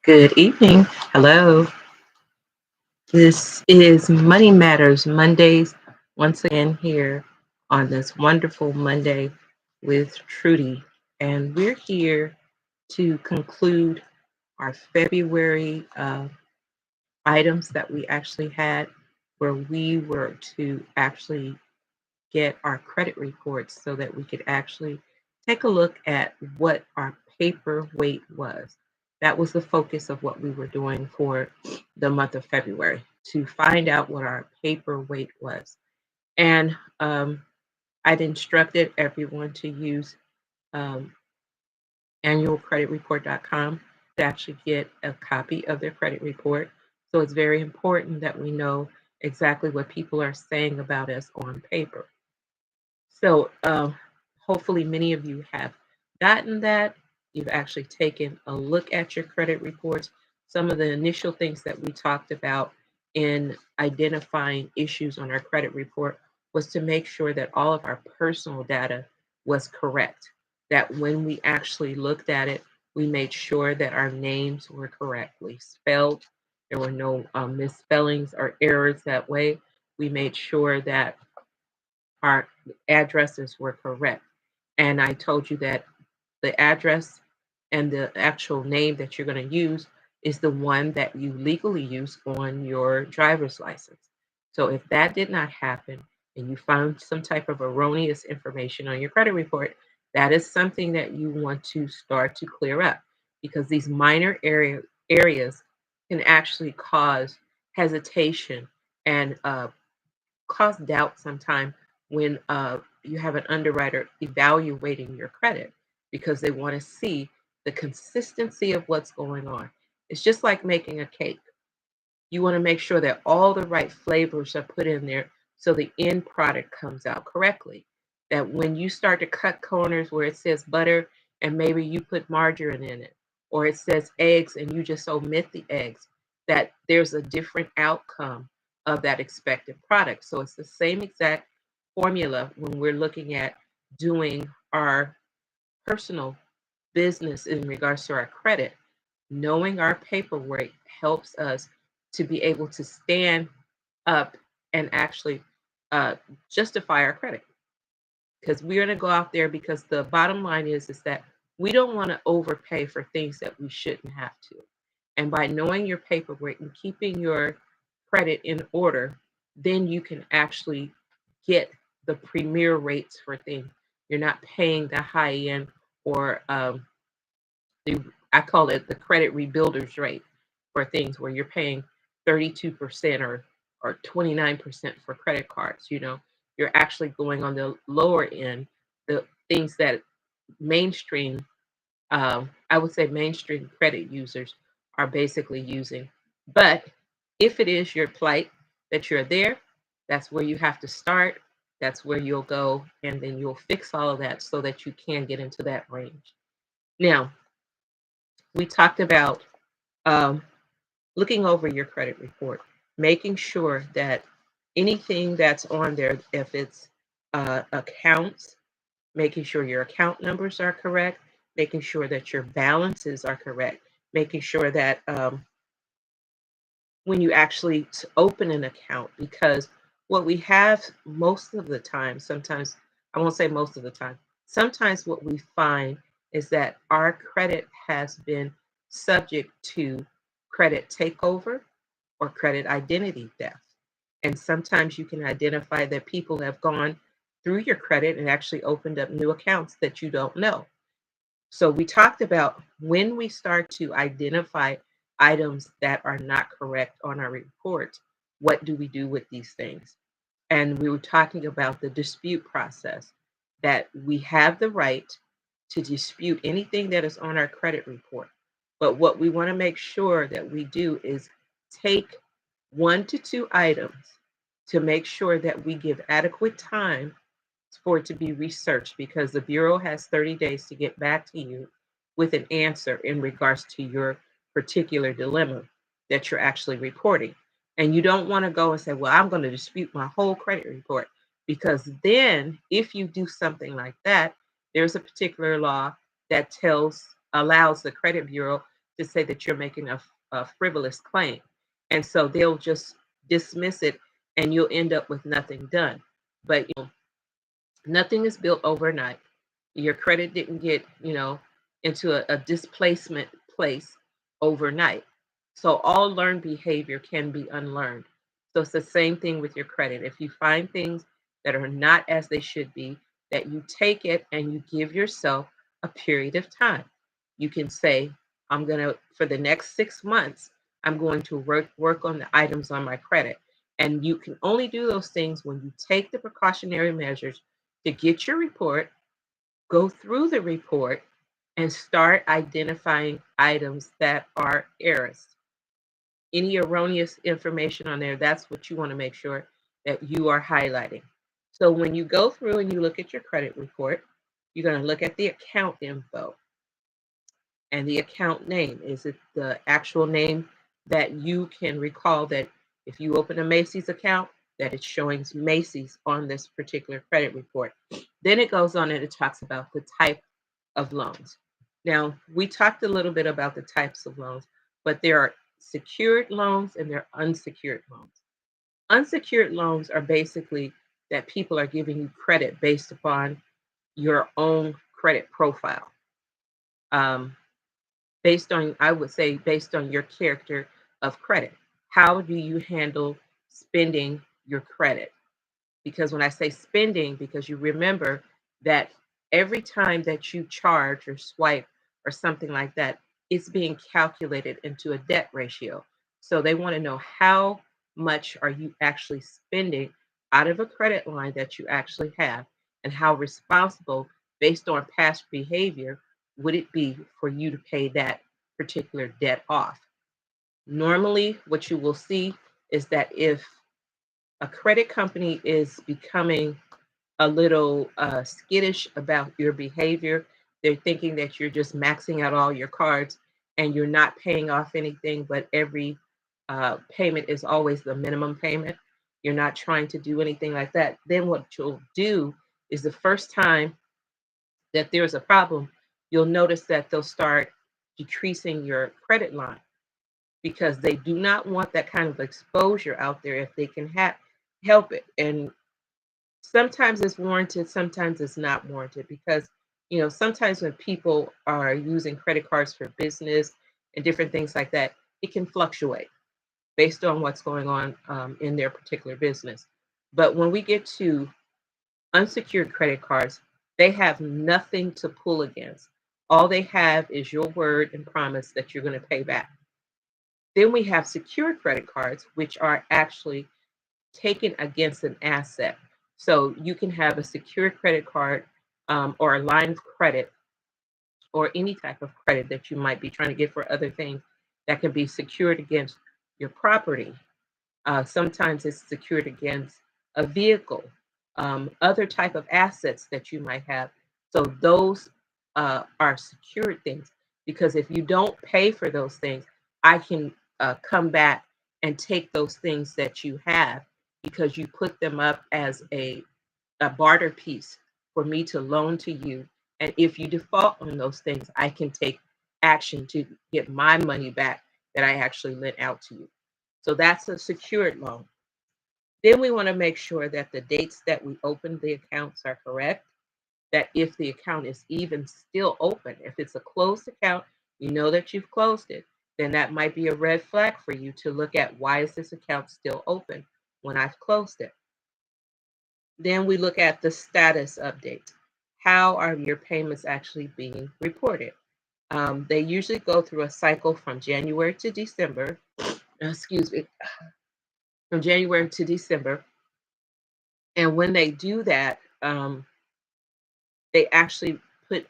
Good evening. Hello. This is Money Matters Mondays, once again here on this wonderful Monday with Trudy. And we're here to conclude our February items that we actually had, where we were to actually get our credit reports so that we could actually take a look at what our paper weight was. That was the focus of what we were doing for the month of February, to find out what our paper weight was. And I'd instructed everyone to use um, annualcreditreport.com to actually get a copy of their credit report. So it's very important that we know exactly what people are saying about us on paper. So hopefully, many of you have gotten that. You've actually taken a look at your credit reports. Some of the initial things that we talked about in identifying issues on our credit report was to make sure that all of our personal data was correct. That when we actually looked at it, we made sure that our names were correctly spelled. There were no misspellings or errors that way. We made sure that our addresses were correct. And I told you that the address and the actual name that you're going to use is the one that you legally use on your driver's license. So if that did not happen and you found some type of erroneous information on your credit report, that is something that you want to start to clear up, because these minor areas can actually cause hesitation and cause doubt sometimes when you have an underwriter evaluating your credit, because they want to see the consistency of what's going on. It's just like making a cake. You want to make sure that all the right flavors are put in there so the end product comes out correctly. That when you start to cut corners where it says butter and maybe you put margarine in it, or it says eggs and you just omit the eggs, that there's a different outcome of that expected product. So it's the same exact formula when we're looking at doing our personal business in regards to our credit. Knowing our paperwork helps us to be able to stand up and actually uh, justify our credit, because we're going to go out there, because the bottom line is that we don't want to overpay for things that we shouldn't have to. And by knowing your paperwork and keeping your credit in order, then you can actually get the premier rates for things. You're not paying the high end, or the I call it the credit rebuilders rate, for things where you're paying 32% or 29% for credit cards. You're actually going on the lower end, the things that mainstream, I would say mainstream credit users are basically using. But if it is your plight that you're there, that's where you have to start. That's where you'll go, and then you'll fix all of that so that you can get into that range. Now, we talked about um, looking over your credit report, making sure that anything that's on there, if it's accounts, making sure your account numbers are correct, making sure that your balances are correct, making sure that when you actually open an account, because what we have most of the time, sometimes, I won't say most of the time, sometimes what we find is that our credit has been subject to credit takeover or credit identity theft. And sometimes you can identify that people have gone through your credit and actually opened up new accounts that you don't know. So we talked about when we start to identify items that are not correct on our report, what do we do with these things? And we were talking about the dispute process, that we have the right to dispute anything that is on our credit report. But what we want to make sure that we do is take 1 to 2 items to make sure that we give adequate time for it to be researched, because the Bureau has 30 days to get back to you with an answer in regards to your particular dilemma that you're actually reporting. And you don't want to go and say, well, I'm going to dispute my whole credit report, because then if you do something like that, there's a particular law that allows the credit bureau to say that you're making a frivolous claim. And so they'll just dismiss it and you'll end up with nothing done. But nothing is built overnight. Your credit didn't get, into a displacement place overnight. So all learned behavior can be unlearned. So it's the same thing with your credit. If you find things that are not as they should be, that you take it and you give yourself a period of time. You can say, I'm going to, for the next 6 months, I'm going to work on the items on my credit. And you can only do those things when you take the precautionary measures to get your report, go through the report, and start identifying items that are errors. Any erroneous information on there, that's what you want to make sure that you are highlighting. So when you go through and you look at your credit report, you're going to look at the account info and the account name. Is it the actual name that you can recall that if you open a Macy's account, that it's showing Macy's on this particular credit report? Then it goes on and it talks about the type of loans. Now, we talked a little bit about the types of loans, but there are secured loans and there are unsecured loans. Unsecured loans are basically that people are giving you credit based upon your own credit profile. Um, Based on, I would say, based on your character of credit. How do you handle spending your credit? Because when I say spending, because you remember that every time that you charge or swipe or something like that, it's being calculated into a debt ratio. So they want to know how much are you actually spending out of a credit line that you actually have, and how responsible, based on past behavior, would it be for you to pay that particular debt off. Normally, what you will see is that if a credit company is becoming a little skittish about your behavior, they're thinking that you're just maxing out all your cards and you're not paying off anything, but every payment is always the minimum payment. You're not trying to do anything like that. Then what you'll do is the first time that there's a problem, you'll notice that they'll start decreasing your credit line because they do not want that kind of exposure out there if they can help it. And sometimes it's warranted, sometimes it's not warranted because, sometimes when people are using credit cards for business and different things like that, it can fluctuate based on what's going on in their particular business. But when we get to unsecured credit cards, they have nothing to pull against. All they have is your word and promise that you're going to pay back. Then we have secured credit cards, which are actually taken against an asset. So you can have a secured credit card or a line of credit or any type of credit that you might be trying to get for other things that can be secured against your property. Sometimes it's secured against a vehicle, other type of assets that you might have. So those are secured things because if you don't pay for those things, I can come back and take those things that you have because you put them up as a barter piece for me to loan to you. And if you default on those things, I can take action to get my money back that I actually lent out to you. So that's a secured loan. Then we want to make sure that the dates that we open the accounts are correct, that if the account is even still open, if it's a closed account, you know that you've closed it, then that might be a red flag for you to look at why is this account still open when I've closed it. Then we look at the status updates. How are your payments actually being reported? They usually go through a cycle from January to December. Excuse me, from January to December. And when they do that, they actually put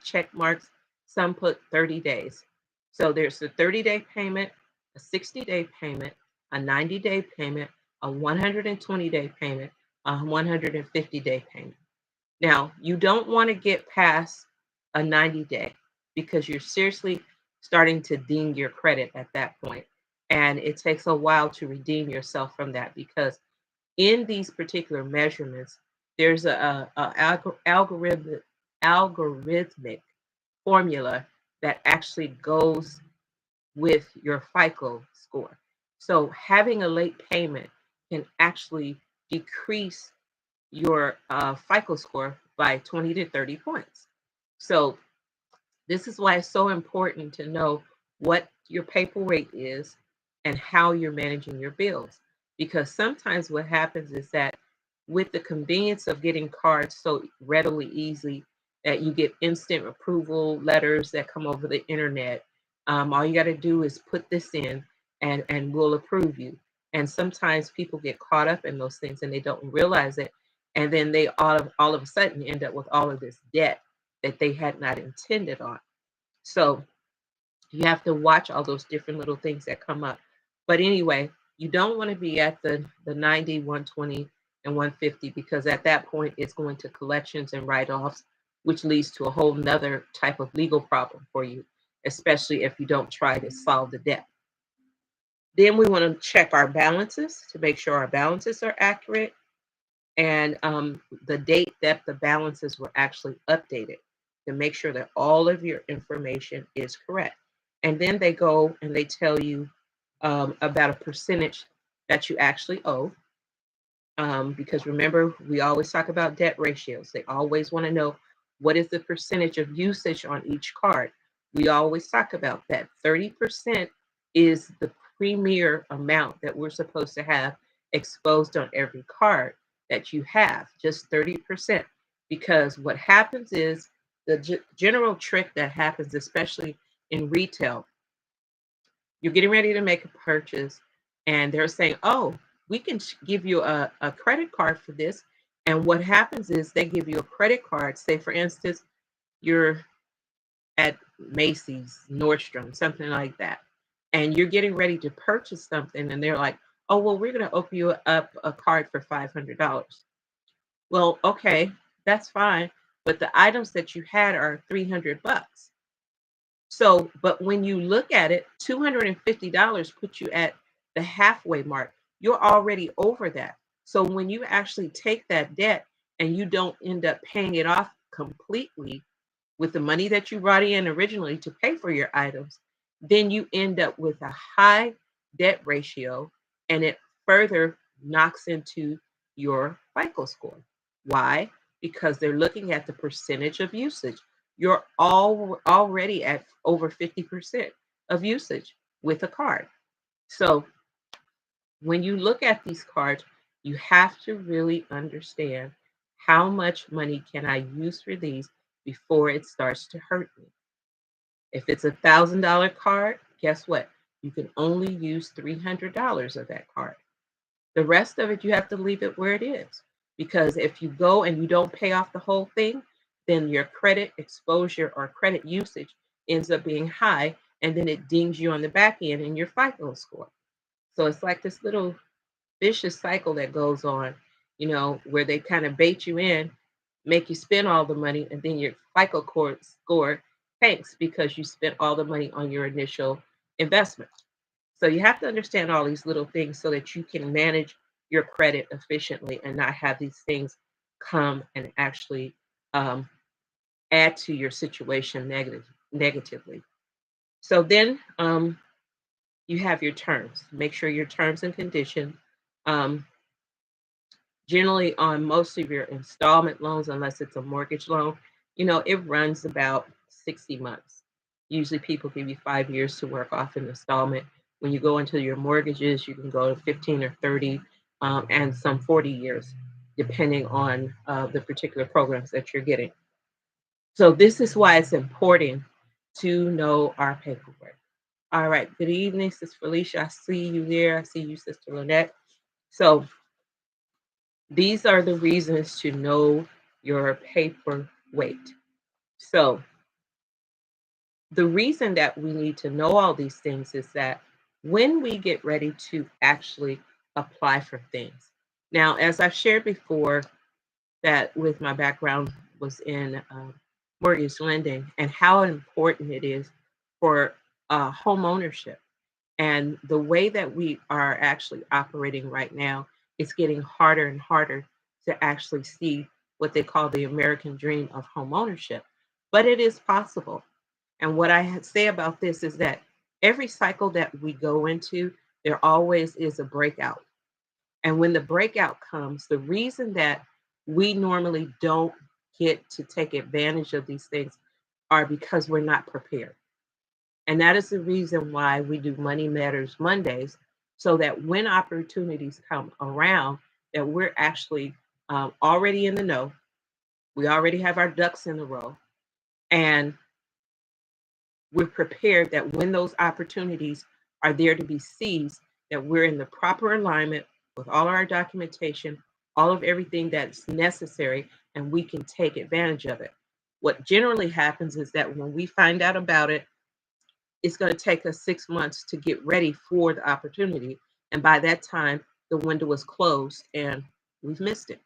check marks, some put 30 days. So there's a 30-day payment, a 60-day payment, a 90-day payment, a 120-day payment, a 150-day payment. Now, you don't want to get past a 90-day because you're seriously starting to ding your credit at that point. And it takes a while to redeem yourself from that because in these particular measurements, there's a algorithmic formula that actually goes with your FICO score. So having a late payment can actually decrease your FICO score by 20 to 30 points. So this is why it's so important to know what your paper rate is and how you're managing your bills. Because sometimes what happens is that with the convenience of getting cards so readily easy that you get instant approval letters that come over the internet, all you got to do is put this in and we'll approve you. And sometimes people get caught up in those things and they don't realize it. And then they all of a sudden end up with all of this debt that they had not intended on. So you have to watch all those different little things that come up. But anyway, you don't want to be at the 90, 120, and 150 because at that point it's going to collections and write-offs, which leads to a whole nother type of legal problem for you, especially if you don't try to solve the debt. Then we want to check our balances to make sure our balances are accurate and the date that the balances were actually updated to make sure that all of your information is correct. And then they go and they tell you about a percentage that you actually owe. Because remember, we always talk about debt ratios. They always want to know what is the percentage of usage on each card. We always talk about that. 30% is the premier amount that we're supposed to have exposed on every card that you have, just 30%. Because what happens is the general trick that happens, especially in retail, you're getting ready to make a purchase and they're saying, oh, we can give you a credit card for this. And what happens is they give you a credit card. Say, for instance, you're at Macy's, Nordstrom, something like that. And you're getting ready to purchase something. And they're like, oh, well, we're going to open you up a card for $500. Well, okay, that's fine. But the items that you had are 300 bucks. So, but when you look at it, $250 puts you at the halfway mark. You're already over that. So when you actually take that debt and you don't end up paying it off completely with the money that you brought in originally to pay for your items, then you end up with a high debt ratio and it further knocks into your FICO score. Why? Because they're looking at the percentage of usage. You're already at over 50% of usage with a card. So when you look at these cards, you have to really understand how much money can I use for these before it starts to hurt me. If it's $1,000 card, guess what? You can only use $300 of that card. The rest of it, you have to leave it where it is. Because if you go and you don't pay off the whole thing, then your credit exposure or credit usage ends up being high, and then it dings you on the back end in your FICO score. So it's like this little vicious cycle that goes on, where they kind of bait you in, make you spend all the money, and then your FICO score tanks because you spent all the money on your initial investment. So you have to understand all these little things so that you can manage your credit efficiently and not have these things come and actually um, add to your situation negatively. So then you have your terms. Make sure your terms and conditions. Um, Generally, on most of your installment loans, unless it's a mortgage loan, it runs about 60 months. Usually, people give you 5 years to work off an installment. When you go into your mortgages, you can go to 15 or 30 and some 40 years, depending on the particular programs that you're getting. So, this is why it's important to know our paperwork. All right. Good evening, Sister Felicia. I see you there. I see you, Sister Lynette. So, these are the reasons to know your paper weight. So, the reason that we need to know all these things is that when we get ready to actually apply for things. Now, as I've shared before, that with my background was in mortgage lending and how important it is for home ownership. And the way that we are actually operating right now, it's getting harder and harder to actually see what they call the American dream of home ownership. But it is possible. And what I say about this is that every cycle that we go into, there always is a breakout. And when the breakout comes, the reason that we normally don't get to take advantage of these things are because we're not prepared. And that is the reason why we do Money Matters Mondays, so that when opportunities come around, that we're actually already in the know. We already have our ducks in a row, and we're prepared that when those opportunities are there to be seized, that we're in the proper alignment with all our documentation, all of everything that's necessary, and we can take advantage of it. What generally happens is that when we find out about it, it's going to take us 6 months to get ready for the opportunity. And by that time, the window is closed and we've missed it.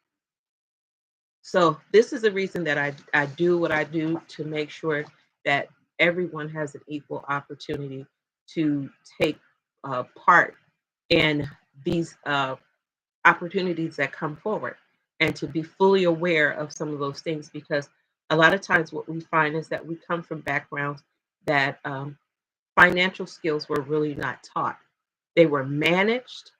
So this is the reason that I do what I do, to make sure that everyone has an equal opportunity to take part in these opportunities that come forward, and to be fully aware of some of those things, because a lot of times what we find is that we come from backgrounds that financial skills were really not taught. They were managed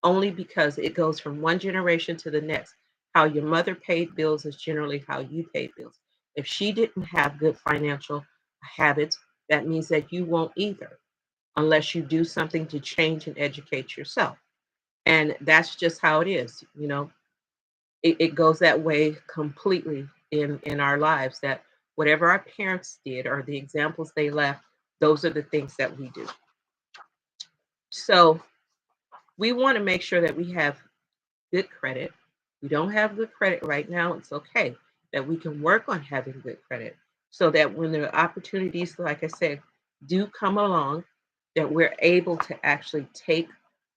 only because it goes from one generation to the next. How your mother paid bills is generally how you paid bills. If she didn't have good financial habits, that means that you won't either, unless you do something to change and educate yourself. And that's just how it is. It goes that way completely in our lives, that whatever our parents did or the examples they left, those are the things that we do. So we want to make sure that we have good credit. We don't have good credit right now, it's okay, that we can work on having good credit, so that when the opportunities, like I said, do come along, that we're able to actually take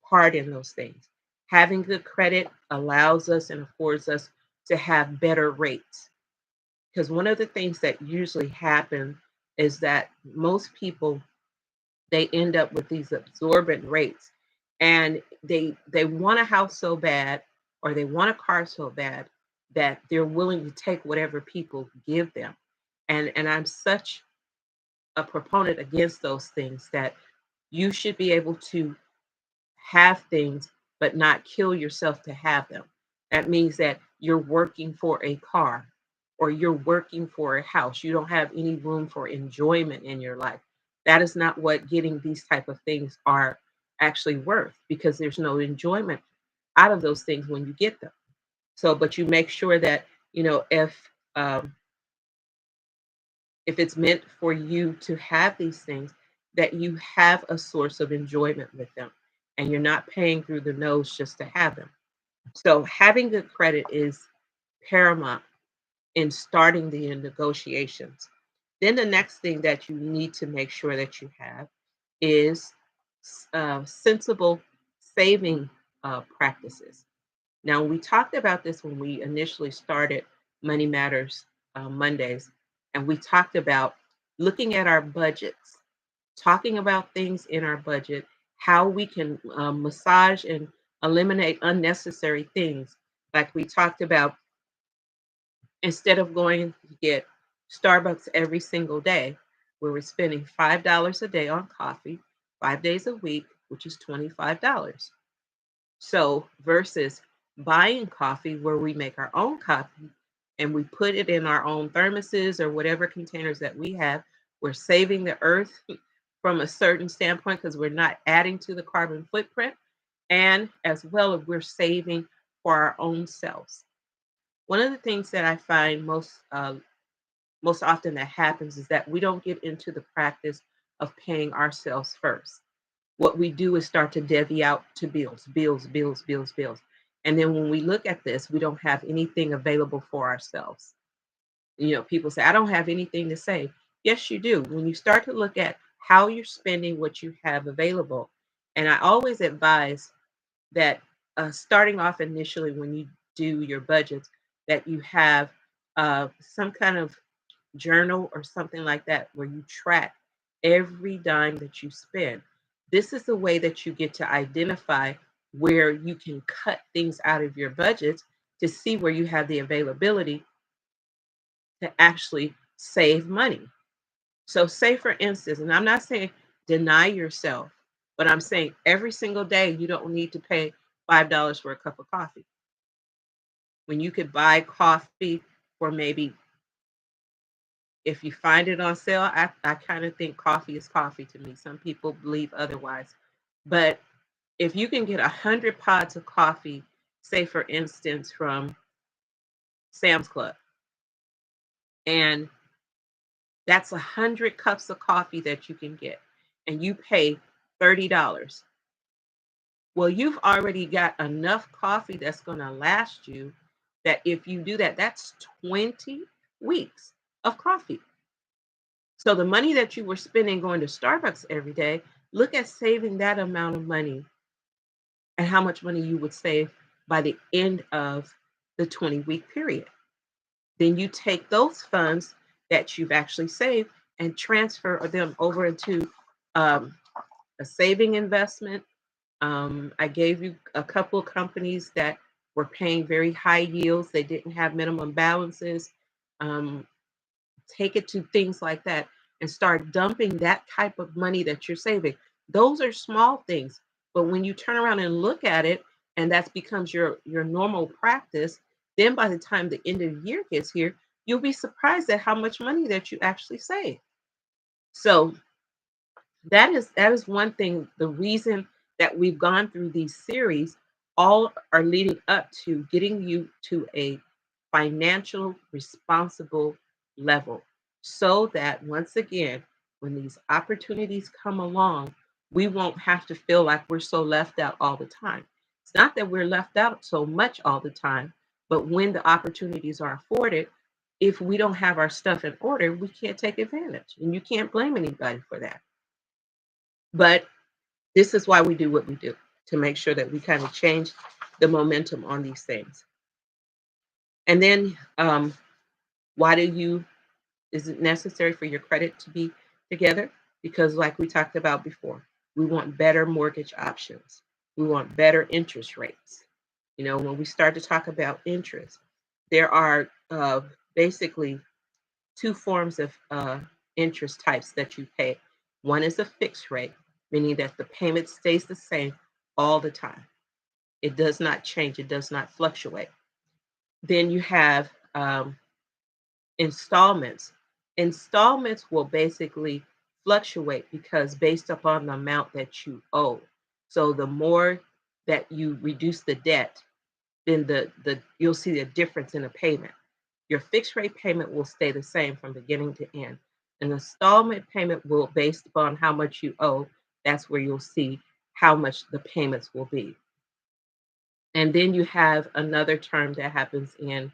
part in those things. Having good credit allows us and affords us to have better rates. Because one of the things that usually happen is that most people, they end up with these absorbent rates, and they want a house so bad, or they want a car so bad, that they're willing to take whatever people give them. And I'm such a proponent against those things, that you should be able to have things but not kill yourself to have them. That means that you're working for a car, or you're working for a house. You don't have any room for enjoyment in your life. That is not what getting these type of things are actually worth, because there's no enjoyment out of those things when you get them. So, but you make sure that, um, if it's meant for you to have these things, that you have a source of enjoyment with them, and you're not paying through the nose just to have them. So having good credit is paramount in starting the negotiations. Then the next thing that you need to make sure that you have is sensible saving practices. Now, we talked about this when we initially started Money Matters Mondays, and we talked about looking at our budgets, talking about things in our budget, how we can massage and eliminate unnecessary things. Like we talked about, instead of going to get Starbucks every single day, where we're spending $5 a day on coffee, 5 days a week, which is $25. So versus buying coffee where we make our own coffee and we put it in our own thermoses or whatever containers that we have, we're saving the earth from a certain standpoint, because we're not adding to the carbon footprint. And as well as we're saving for our own selves. One of the things that I find most often that happens is that we don't get into the practice of paying ourselves first. What we do is start to divvy out to bills, bills, bills, bills, bills. And then when we look at this, we don't have anything available for ourselves. People say, I don't have anything to save. Yes, you do. When you start to look at how you're spending what you have available, and I always advise that starting off initially when you do your budgets, that you have some kind of journal or something like that where you track every dime that you spend. This is the way that you get to identify where you can cut things out of your budgets, to see where you have the availability to actually save money. So say for instance, and I'm not saying deny yourself, but I'm saying every single day you don't need to pay $5 for a cup of coffee. When you could buy coffee for maybe, if you find it on sale, I kind of think coffee is coffee to me. Some people believe otherwise. But if you can get 100 pods of coffee, say for instance, from Sam's Club, and that's 100 cups of coffee that you can get, and you pay $30. Well, you've already got enough coffee that's going to last you. That if you do that, that's 20 weeks of coffee. So the money that you were spending going to Starbucks every day, look at saving that amount of money and how much money you would save by the end of the 20-week period. Then you take those funds that you've actually saved and transfer them over into um, a saving investment. I gave you a couple of companies that were paying very high yields. They didn't have minimum balances. Um, Take it to things like that and start dumping that type of money that you're saving. Those are small things, but when you turn around and look at it, and that becomes your normal practice, then by the time the end of the year gets here, you'll be surprised at how much money that you actually save. So that is one thing. The reason that we've gone through these series all are leading up to getting you to a financial responsible level, so that once again, when these opportunities come along, we won't have to feel like we're so left out all the time. It's not that we're left out so much all the time, but when the opportunities are afforded, if we don't have our stuff in order, we can't take advantage, and you can't blame anybody for that. But this is why we do what we do, to make sure that we kind of change the momentum on these things. And then, why do you, is it necessary for your credit to be together? Because, like we talked about before, we want better mortgage options, we want better interest rates. You know, when we start to talk about interest, there are basically two forms of interest types that you pay. One is a fixed rate, meaning that the payment stays the same all the time. It does not change, it does not fluctuate. Then you have installments. Installments will basically fluctuate because based upon the amount that you owe. So the more that you reduce the debt, then the you'll see a difference in the payment. Your fixed rate payment will stay the same from beginning to end. An installment payment will, based upon how much you owe, that's where you'll see how much the payments will be. And then you have another term that happens in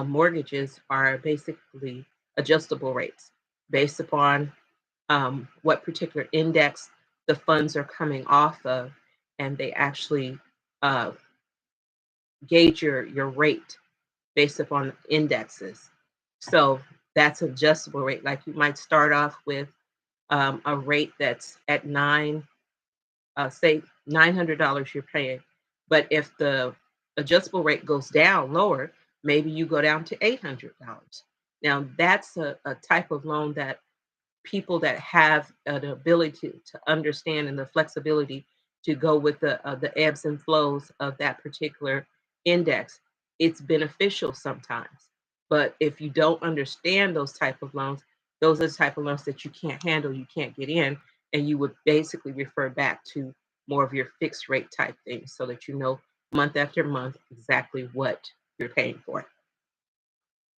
mortgages are basically adjustable rates based upon what particular index the funds are coming off of, and they actually uh, gauge your rate based upon indexes. So that's adjustable rate. Like you might start off with a rate that's at say $900 you're paying. But if the adjustable rate goes down lower, maybe you go down to $800. Now that's a type of loan that people that have an ability to understand and the flexibility to go with the ebbs and flows of that particular index, it's beneficial sometimes. But if you don't understand those type of loans, those are the type of loans that you can't handle, you can't get in, and you would basically refer back to more of your fixed rate type things so that you know month after month exactly what you're paying for.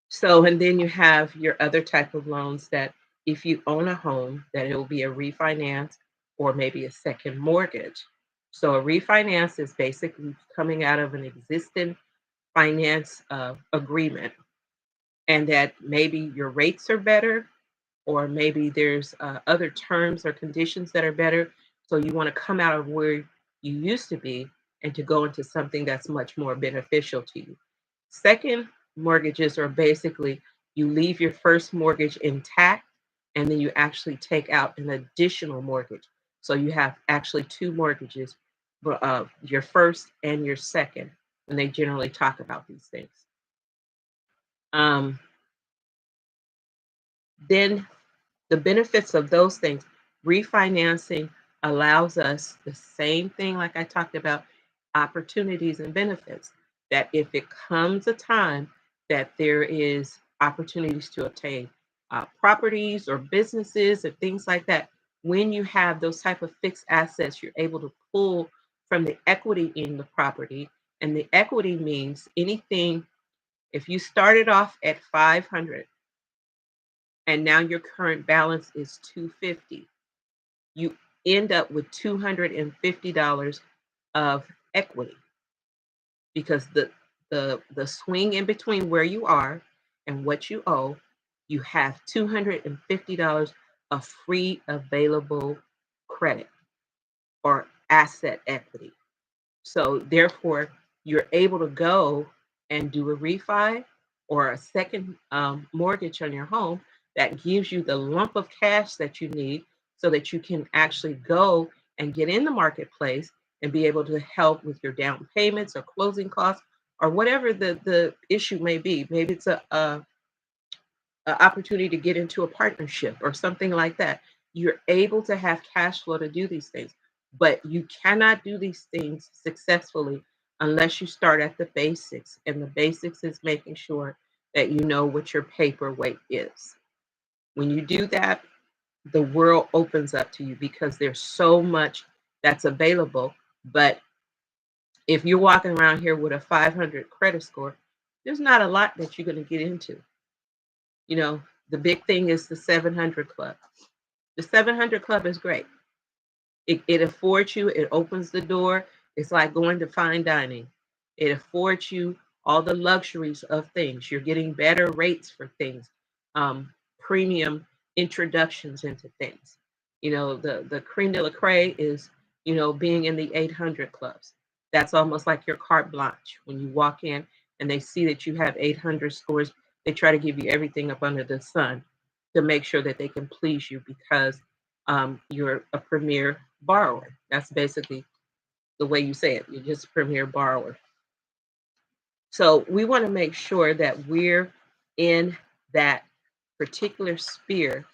So, and then you have your other type of loans that if you own a home, that it will be a refinance or maybe a second mortgage. So a refinance is basically coming out of an existing finance agreement, and that maybe your rates are better, or maybe there's other terms or conditions that are better. So you want to come out of where you used to be and to go into something that's much more beneficial to you. Second mortgages are basically you leave your first mortgage intact and then you actually take out an additional mortgage. So you have actually two mortgages, your first and your second, when they generally talk about these things. Um, then The benefits of those things, refinancing allows us the same thing, like I talked about, opportunities and benefits. That if it comes a time that there is opportunities to obtain properties or businesses or things like that, when you have those type of fixed assets, you're able to pull from the equity in the property. And the equity means anything, if you started off at 500 and now your current balance is 250, you end up with $250 of equity, because the swing in between where you are and what you owe, you have $250 of free available credit or asset equity. So therefore, you're able to go and do a refi or a second mortgage on your home that gives you the lump of cash that you need so that you can actually go and get in the marketplace and be able to help with your down payments or closing costs or whatever the issue may be. Maybe it's a opportunity to get into a partnership or something like that. You're able to have cash flow to do these things, but you cannot do these things successfully unless you start at the basics. And the basics is making sure that you know what your paperweight is. When you do that, the world opens up to you because there's so much that's available. But if you're walking around here with a 500 credit score, there's not a lot that you're going to get into. You know, the big thing is the 700 club. The 700 club is great. It affords you, it opens the door. It's like going to fine dining. It affords you all the luxuries of things. You're getting better rates for things, premium introductions into things. You know, the creme de la creme is, you know, being in the 800 clubs. That's almost like your carte blanche. When you walk in and they see that you have 800 scores, they try to give you everything up under the sun to make sure that they can please you because you're a premier borrower. That's basically the way you say it. You're just a premier borrower. So we want to make sure that we're in that particular sphere,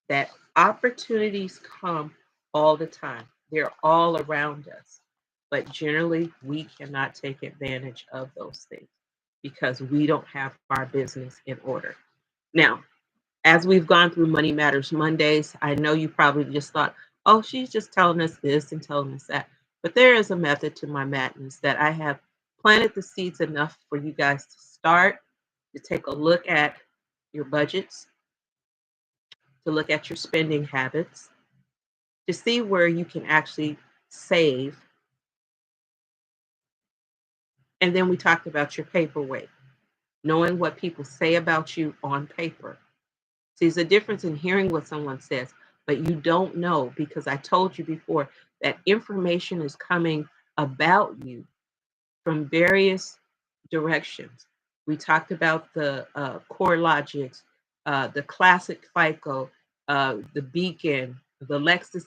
that opportunities come all the time. They're all around us. But generally, we cannot take advantage of those things because we don't have our business in order. Now, as we've gone through Money Matters Mondays, I know you probably just thought, oh, she's just telling us this and telling us that. But there is a method to my madness that I have planted the seeds enough for you guys to start to take a look at your budgets, to look at your spending habits, to see where you can actually save. And then we talked about your paperweight, knowing what people say about you on paper. See, there's a difference in hearing what someone says, but you don't know because I told you before that information is coming about you from various directions. We talked about the CoreLogics, the Classic FICO, the Beacon, the Nexus,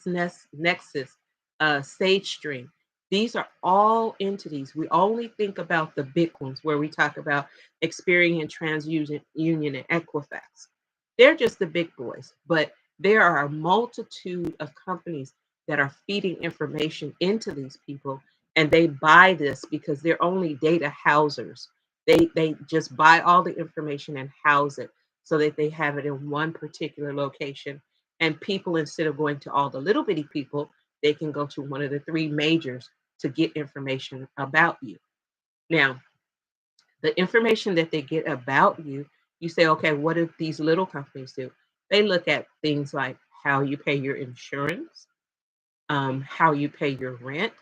SageStream. These are all entities. We only think about the big ones where we talk about Experian, TransUnion, Union, and Equifax. They're just the big boys, but there are a multitude of companies that are feeding information into these people, and they buy this because they're only data housers. They just buy all the information and house it so that they have it in one particular location. And people, instead of going to all the little bitty people, they can go to one of the three majors to get information about you. Now, the information that they get about you, you say, okay, what do these little companies do? They look at things like how you pay your insurance, how you pay your rent,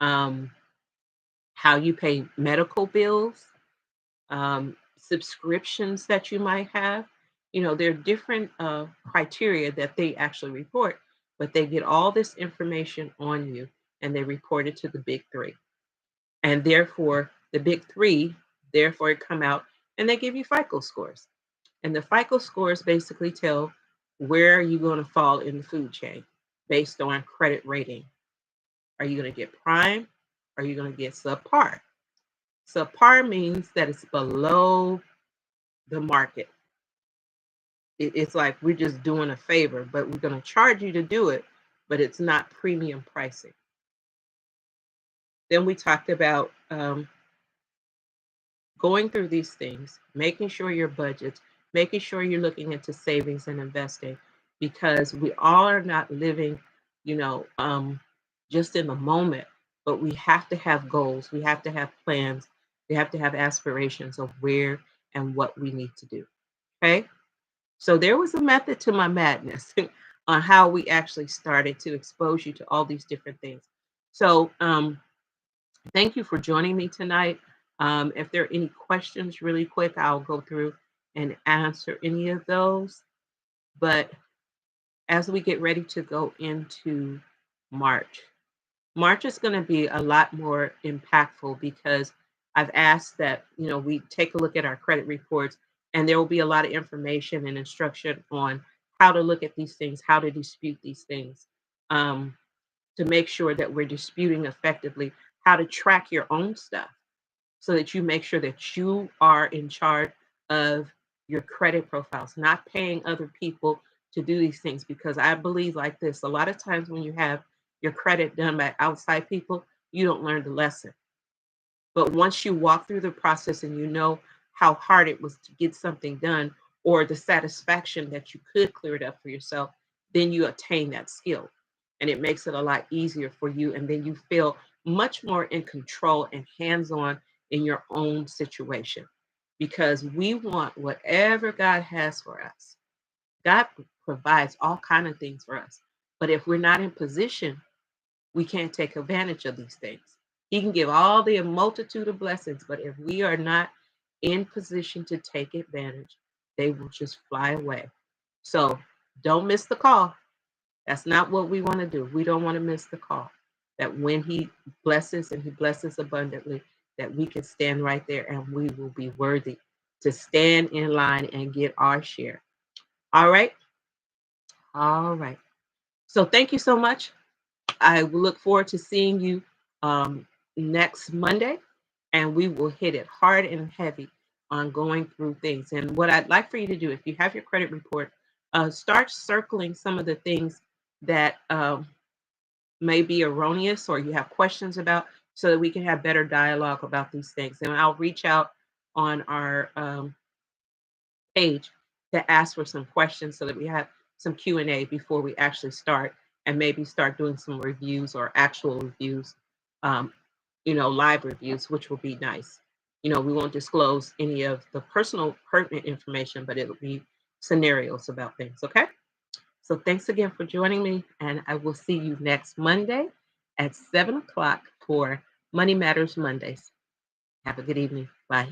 um, how you pay medical bills, subscriptions that you might have. You know, there are different criteria that they actually report, but they get all this information on you and they report it to the big three. And therefore, the big three, therefore, come out and they give you FICO scores. And the FICO scores basically tell where are you going to fall in the food chain based on credit rating. Are you going to get prime? Are you going to get subpar? Subpar means that it's below the market. It's like we're just doing a favor, but we're going to charge you to do it, but it's not premium pricing. Then we talked about going through these things, making sure your budgets, making sure you're looking into savings and investing, because we all are not living, just in the moment, but we have to have goals, we have to have plans, we have to have aspirations of where and what we need to do. Okay. So there was a method to my madness on how we actually started to expose you to all these different things. So thank you for joining me tonight. If there are any questions, really quick, I'll go through and answer any of those. But as we get ready to go into March, March is going to be a lot more impactful because I've asked that, we take a look at our credit reports, and there will be a lot of information and instruction on how to look at these things, how to dispute these things, to make sure that we're disputing effectively, how to track your own stuff so that you make sure that you are in charge of your credit profiles, not paying other people to do these things. Because I believe like this, a lot of times when you have your credit done by outside people, you don't learn the lesson. But once you walk through the process and you know how hard it was to get something done, or the satisfaction that you could clear it up for yourself, then you attain that skill. And it makes it a lot easier for you. And then you feel much more in control and hands on in your own situation, because we want whatever God has for us. God provides all kind of things for us. But if we're not in position, we can't take advantage of these things. He can give all the multitude of blessings, but if we are not in position to take advantage, they will just fly away. So don't miss the call. That's not what we want to do. We don't want to miss the call. That when He blesses and He blesses abundantly, that we can stand right there and we will be worthy to stand in line and get our share. All right. All right. So thank you so much. I will look forward to seeing you next Monday, and we will hit it hard and heavy on going through things. And what I'd like for you to do, if you have your credit report, start circling some of the things that may be erroneous or you have questions about, so that we can have better dialogue about these things. And I'll reach out on our page to ask for some questions so that we have some Q&A before we actually start, and maybe start doing some reviews or actual reviews, um, live reviews, which will be nice. We won't disclose any of the personal pertinent information, but it'll be scenarios about things. Okay. So thanks again for joining me, and I will see you next Monday at 7 o'clock for Money Matters Mondays. Have a good evening. Bye.